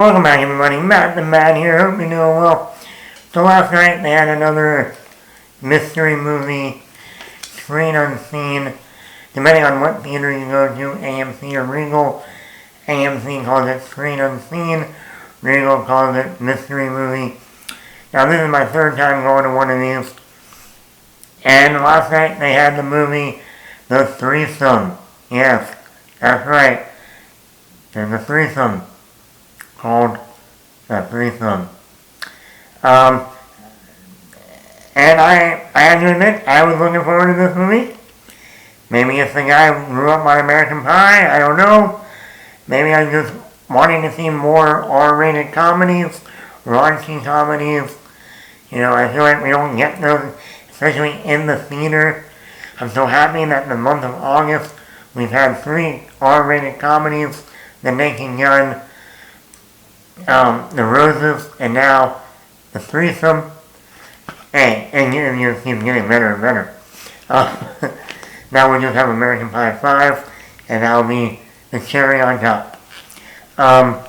Welcome back everybody, Matt the Man here, hope you're doing well. So last night they had another mystery movie, screen unseen, depending on what theater you go to, AMC or Regal. AMC calls it screen unseen, Regal calls it mystery movie. Now this is my third time going to one of these, and last night they had the movie, The Threesome. Yes, that's right, there's a threesome called The Threesome. And I had to admit, I was looking forward to this movie. Maybe it's the guy who grew up on American Pie, I don't know. Maybe I was just wanting to see more R-rated comedies, raunchy comedies. You know, I feel like we don't get those, especially in the theater. I'm so happy that in the month of August, we've had 3 R-rated comedies, The Naked Gun, The Roses, and now The Threesome. Hey, and you keep getting better and better. Now we just have American Pie 5, and that'll be the cherry on top. And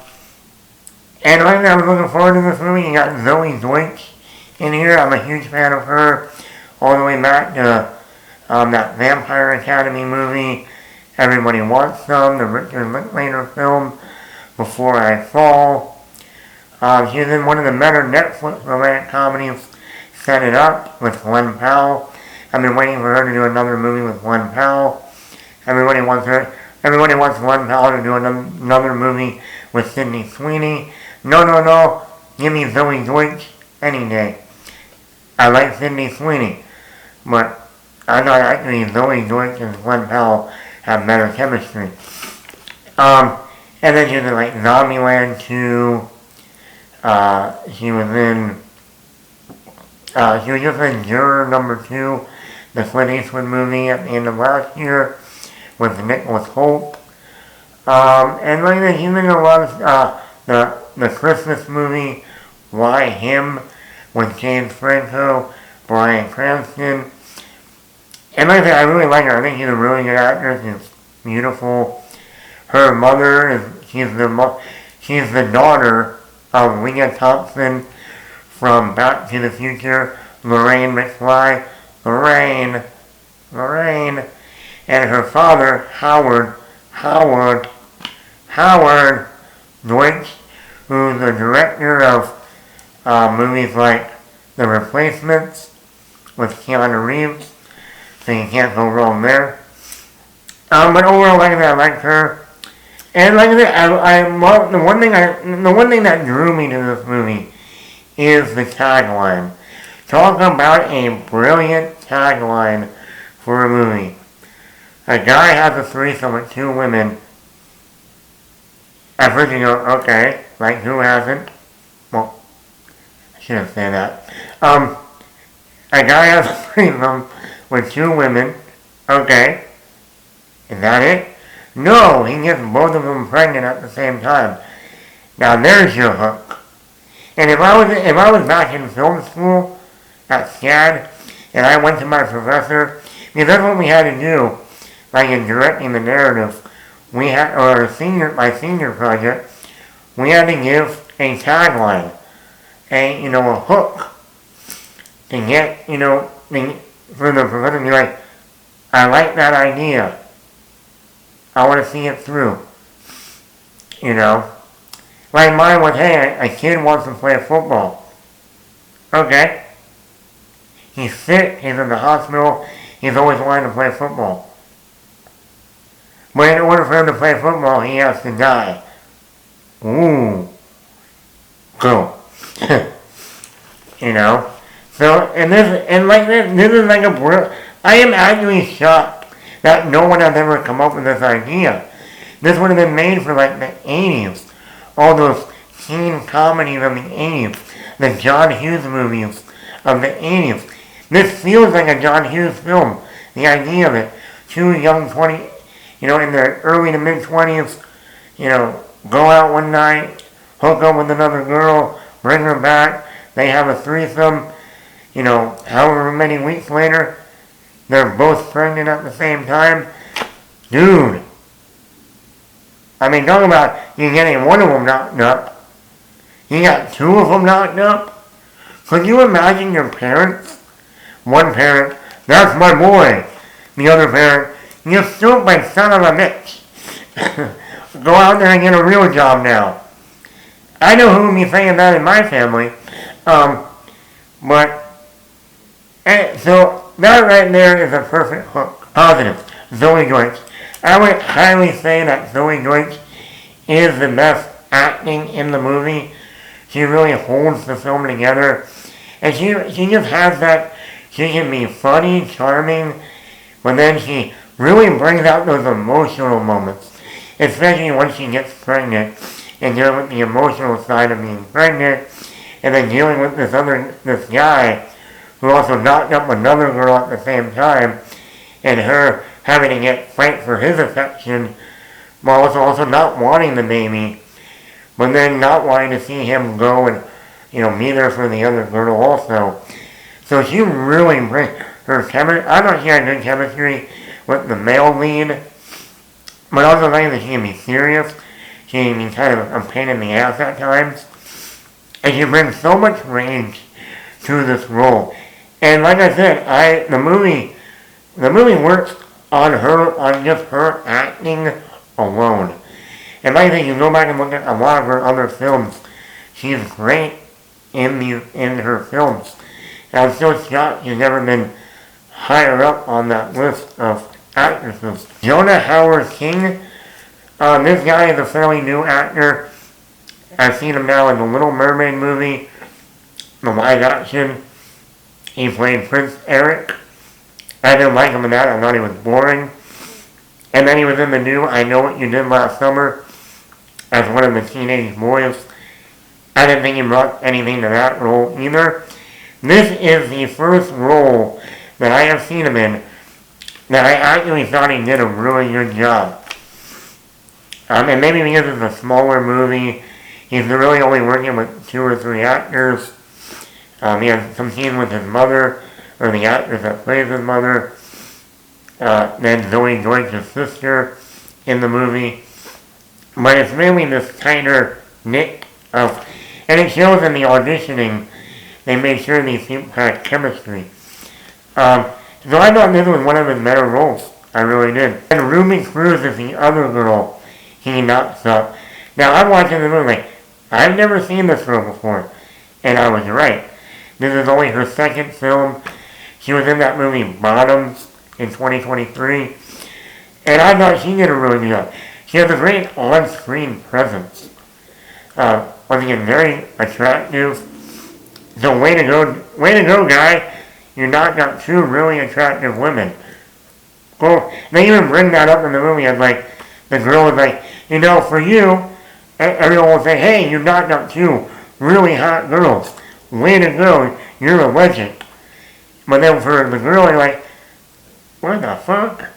right now I was looking forward to this movie. You got Zoey Deutch in here. I'm a huge fan of her. All the way back to that Vampire Academy movie, Everybody Wants Some, the Richard Linklater film, Before I Fall. She's in one of the better Netflix romantic comedies, Set It Up, with Glenn Powell. I've been waiting for her to do another movie with Glenn Powell. Everybody wants Glenn Powell to do another movie with Sydney Sweeney. No. Give me Zoey Deutch any day. I like Sydney Sweeney, but I thought actually Zoey Deutch and Glenn Powell have better chemistry. And then she's in like Zombieland 2. She was just in Juror number 2, the Clint Eastwood movie at the end of last year with Nicholas Hoult. And like that, she's in a lot of the Christmas movie, Why Him, with James Franco, Bryan Cranston. And like that, I really like her. I think she's a really good actress. She's beautiful. Her mother she's the daughter of Leah Thompson from Back to the Future, Lorraine McFly, Lorraine, and her father, Howard Deutch, who's the director of movies like The Replacements with Keanu Reeves, so you can't go wrong there. But overall, like I like her. And like I said, the one thing that drew me to this movie is the tagline. Talk about a brilliant tagline for a movie. A guy has a threesome with 2 women. At first you go, okay, like who hasn't? Well, I shouldn't say that. A guy has a threesome with 2 women. Okay. Is that it? No, he gets both of them pregnant at the same time. Now there's your hook. And if I was back in film school at SCAD, and I went to my professor, because that's what we had to do, like in directing the narrative, my senior project, we had to give a tagline, a hook, to get, for the professor to be like, I like that idea. I want to see it through. Like mine was, hey, a kid wants to play football. Okay. He's sick, he's in the hospital, he's always wanted to play football. But in order for him to play football, he has to die. Ooh. Go. So, this is like I am actually shocked that no one has ever come up with this idea. This would have been made for like the 80s. All those teen comedies of the 80s. The John Hughes movies of the 80s. This feels like a John Hughes film. The idea of it. 2 young in their early to mid 20s, go out one night, hook up with another girl, bring her back, they have a threesome, however many weeks later, they're both pregnant at the same time. Dude. I mean, talk about you getting one of them knocked up, he got two of them knocked up. Could you imagine your parents? One parent, that's my boy. The other parent, you stupid son of a bitch. Go out there and get a real job now. I know who would be saying that in my family. So that right there is a perfect hook. Positive. Zoey Deutch. I would highly say that Zoey Deutch is the best acting in the movie. She really holds the film together. And she just has that, she can be funny, charming, but then she really brings out those emotional moments. Especially once she gets pregnant and dealing with the emotional side of being pregnant and then dealing with this guy who also knocked up another girl at the same time and her having to fight for his affection while also not wanting the baby, but then not wanting to see him go and, be there for the other girl also. So she really brings her chemistry. I thought she had good chemistry with the male lead, but also think that she can be serious. She can be kind of a pain in the ass at times. And she brings so much range to this role. And like I said, the movie works on just her acting alone. And like I think you go back and look at a lot of her other films, she's great in her films. And I'm so shocked she's never been higher up on that list of actresses. Jonah Howard-King, this guy is a fairly new actor. I've seen him now in the Little Mermaid movie, the live action. He played Prince Eric. I didn't like him in that. I thought he was boring. And then he was in the new I Know What You Did Last Summer as one of the teenage boys. I didn't think he brought anything to that role either. This is the first role that I have seen him in that I actually thought he did a really good job. And maybe because it's a smaller movie, he's really only working with 2 or 3 actors. He has some scenes with his mother, or the actress that plays his mother. Then Zoey Deutch's sister in the movie. But it's really this tighter knit of, and it shows in the auditioning, they made sure these people had chemistry. So I thought this was one of his better roles. I really did. And Ruby Cruz is the other girl he knocks up. Now I'm watching the movie, I've never seen this girl before. And I was right. This is only her second film. She was in that movie Bottoms in 2023. And I thought she did a really good job. She has a great on-screen presence. Once again, very attractive. So way to go, guy. You knocked out 2 really attractive women. Cool. They even bring that up in the movie as like, the girl is like, for you, everyone will say, hey, you knocked out 2 really hot girls. Way to go, you're a legend. But then for the girl, you're like, what the fuck?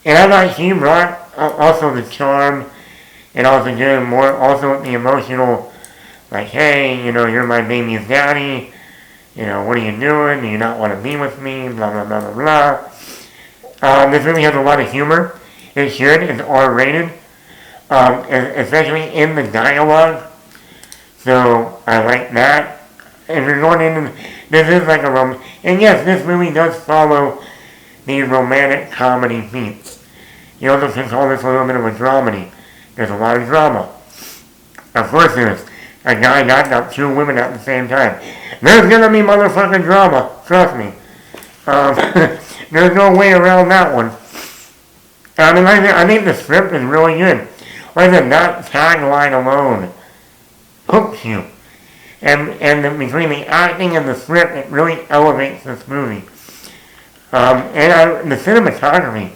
And I thought she brought also the charm and also doing more, also with the emotional, like, hey, you're my baby's daddy, what are you doing? Do you not want to be with me? Blah, blah, blah, blah, blah. This movie has a lot of humor. It should. It's R-rated, especially in the dialogue. So I like that. If you're going in, this is like a and yes, this movie does follow the romantic comedy beats. You also can call this a little bit of a dramedy. There's a lot of drama. Of course there is. A guy knocked out 2 women at the same time. There's gonna be motherfucking drama. Trust me. There's no way around that one. I think the script is really good. Like I said, that tagline alone hooks you. And between the acting and the script, it really elevates this movie. The cinematography,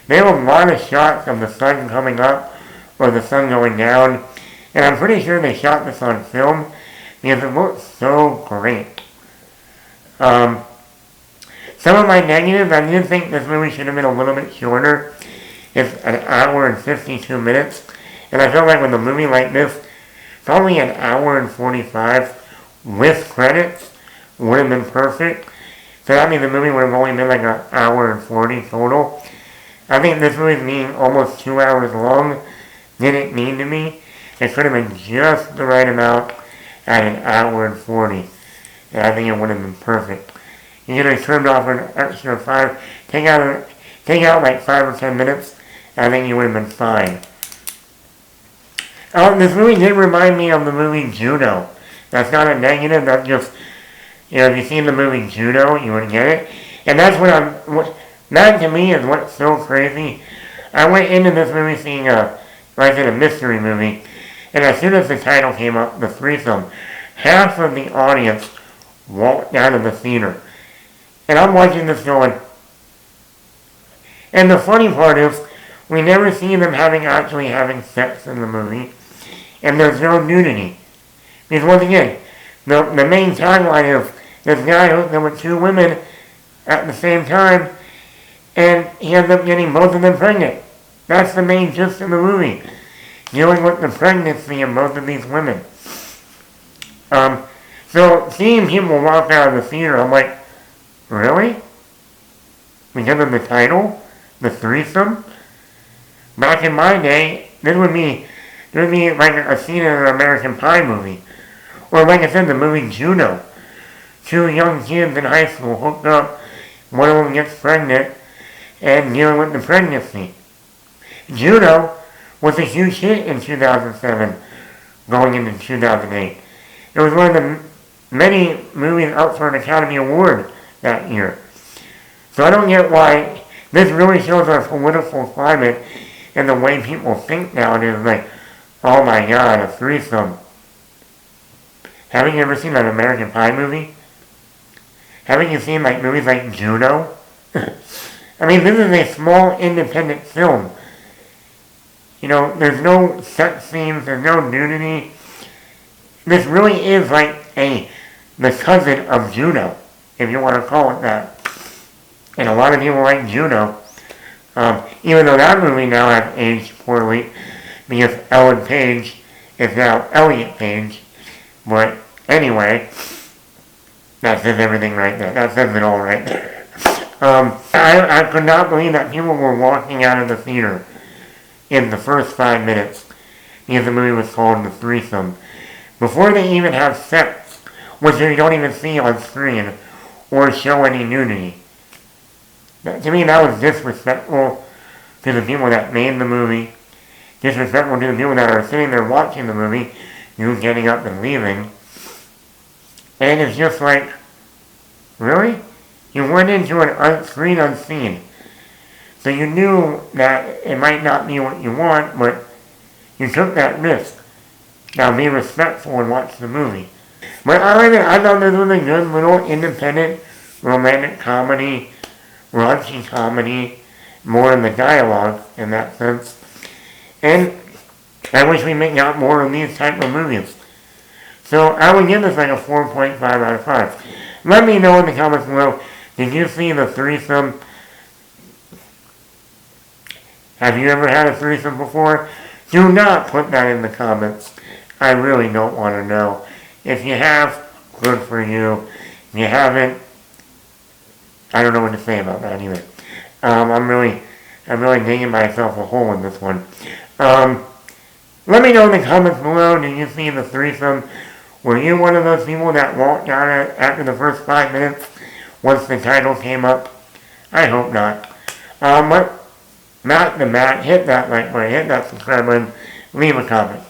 they have a lot of shots of the sun coming up or the sun going down. And I'm pretty sure they shot this on film because it looks so great. Some of my negatives, I did think this movie should have been a little bit shorter. It's an hour and 52 minutes. And I feel like with a movie like this, probably an hour and 45 with credits would have been perfect. So that means the movie would have only been like an hour and 40 total. I think this movie being almost 2 hours long didn't need to be. It could have been just the right amount at an hour and 40. And I think it would have been perfect. You could have trimmed off an extra 5, take out like 5 or 10 minutes, I think you would have been fine. This movie did remind me of the movie Juno. That's not a negative, that's just, if you've seen the movie Juno, you would get it. And that's that to me is what's so crazy. I went into this movie seeing a mystery movie, and as soon as the title came up, the Threesome, half of the audience walked out of the theater. And I'm watching this going, and the funny part is, we never see them actually having sex in the movie, and there's no nudity. Because once again, the main tagline is, this guy hooked up with 2 women at the same time, and he ends up getting both of them pregnant. That's the main gist of the movie. Dealing with the pregnancy of both of these women. So seeing people walk out of the theater, I'm like, really? Because of the title? The Threesome? Back in my day, this would be like a scene in an American Pie movie. Or like I said, the movie Juno. 2 young kids in high school hooked up, one of them gets pregnant, and dealing with the pregnancy. Juno was a huge hit in 2007, going into 2008. It was one of the many movies up for an Academy Award that year. So I don't get why this really shows our political climate and the way people think nowadays. Like, oh my god, a threesome. Haven't you ever seen an American Pie movie? Haven't you seen movies like Juno? I mean, this is a small independent film. There's no sex scenes, there's no nudity. This really is the cousin of Juno, if you want to call it that. And a lot of people like Juno, even though that movie now has aged poorly, because Ellen Page is now Elliot Page. But anyway, that says everything right there. That says it all right there. I could not believe that people were walking out of the theater in the first 5 minutes because the movie was called The Threesome. Before they even have sex, which you don't even see on screen or show any nudity. To me, that was disrespectful to the people that made the movie, disrespectful to the people that are sitting there watching the movie, you getting up and leaving. And it's just like, really? You went into an screen unseen. So you knew that it might not be what you want, but you took that risk. Now be respectful and watch the movie. But I thought this was a good little independent romantic comedy, raunchy comedy, more in the dialogue in that sense. And I wish we got more of these type of movies. So I would give this a 4.5 out of 5. Let me know in the comments below, did you see The Threesome? Have you ever had a threesome before? Do not put that in the comments. I really don't want to know. If you have, good for you. If you haven't, I don't know what to say about that either. I'm really digging myself a hole in this one. Let me know in the comments below, did you see The Threesome? Were you one of those people that walked out after the first 5 minutes once the title came up? I hope not. But Matt, hit that like button, hit that subscribe button, leave a comment.